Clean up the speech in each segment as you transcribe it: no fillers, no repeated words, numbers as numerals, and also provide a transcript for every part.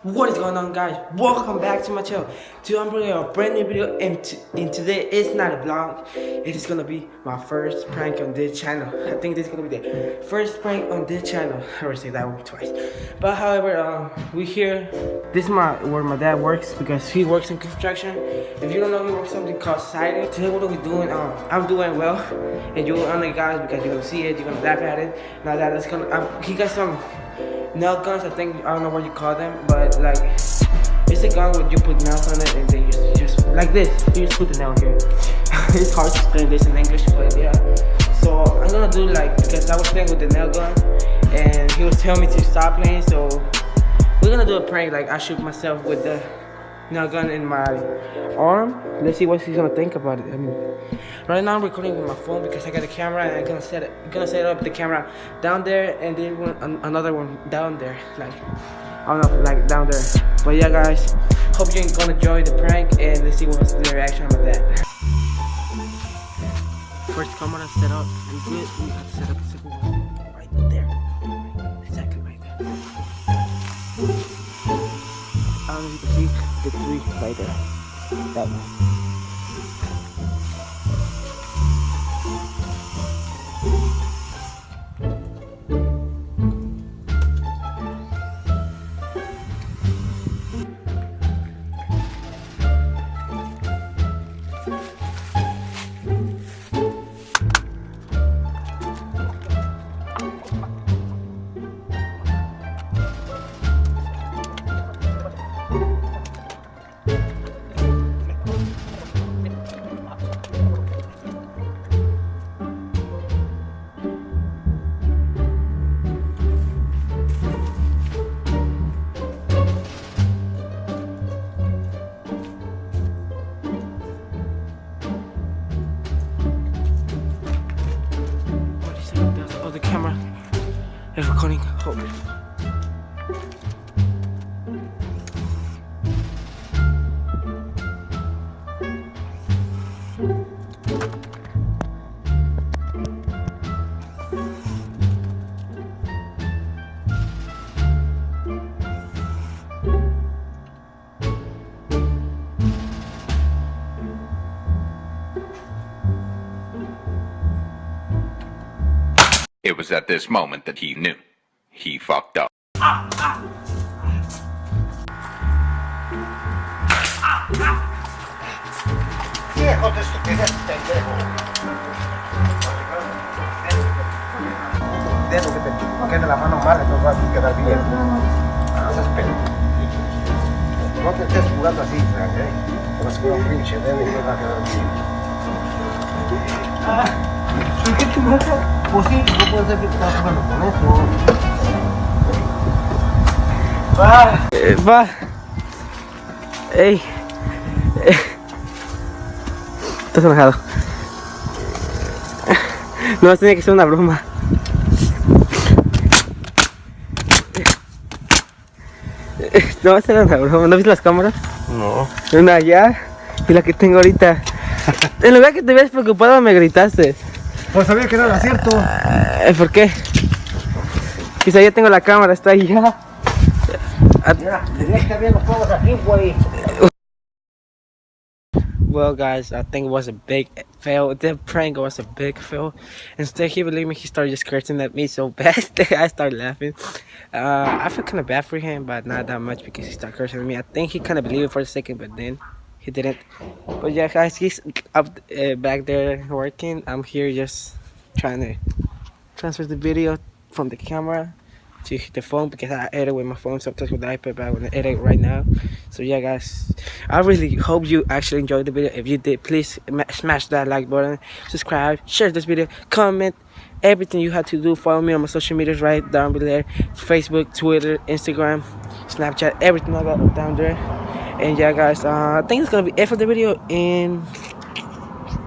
What is going on, guys? Welcome back to my channel. Today I'm bringing a brand new video, and today it's not a vlog. It is gonna be my first prank on this channel. I think this is gonna be the first prank on this channel. I already said that one twice. But however, we here. This is where my dad works because he works in construction. If you don't know, he works something called siding. Today what are we doing? I'm doing well, and you'll honor guys because you're gonna see it. You're gonna laugh at it. Now that it's gonna, he got some nail guns. I don't know what you call them, but like it's a gun where you put nails on it and then you just like this. You just put the nail here. It's hard to explain this in English, but yeah. So I'm gonna do like, because I was playing with the nail gun and he was telling me to stop playing, so we're gonna do a prank. Like I shoot myself with the nail gun in my arm. Let's see what he's gonna think about it. I mean, right now I'm recording with my phone because I got a camera and I'm gonna set up the camera down there and then another one down there, like I don't know, like down there. But yeah, guys, hope you're gonna enjoy the prank and let's see what's the reaction of that. First camera set up and good. We have to set up the second one right there, exactly right there. I don't know if you can see the tree right there. That one. The camera is recording. Hold it. It was at this moment that he knew. He fucked up. Viejo de esto que eres pendejo. Dedo que te quede la mano mal, entonces vas a quedar bien. No seas pendejo. No te estés jugando así, ¿ok? Te vas a quedar un pinche dedo y te va a quedar bien. ¿Qué chulazo? Pues sí, no puede ser que te estás jugando con eso. Va. Ey. Estás enojado. No, tenía que ser una broma. No va a ser una broma. ¿No viste las cámaras? No. Una allá y la que tengo ahorita. En lugar que te veas preocupado me gritaste. Pues sabía que no era cierto. ¿Por qué? Quizá ya tengo la cámara, está ahí ya. Mira, tenías que ver los juegos aquí, güey. Well, guys, I think it was a big fail. The prank was a big fail. Instead, he believed me. He started just cursing at me so bad that I started laughing. I feel kind of bad for him, but not that much because he started cursing at me. I think he kind of believed it for a second, but then he didn't. But yeah, guys, he's up back there working. I'm here just trying to transfer the video from the camera to the phone because I edit with my phone sometimes with the iPad, but I want to edit right now. So yeah, guys, I really hope you actually enjoyed the video. If you did, please smash that like button, subscribe, share this video, comment, everything you have to do. Follow me on my social medias right down below: Facebook, Twitter, Instagram, Snapchat, everything I got down there. And yeah, guys, I think it's gonna be it for the video. And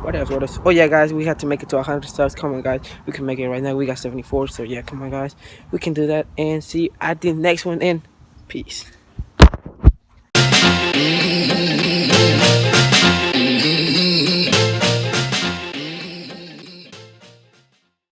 what else? Oh yeah, guys, we have to make it to 100 subs. Come on, guys, we can make it right now. We got 74, so yeah, come on, guys, we can do that. And see you at the next one. And peace.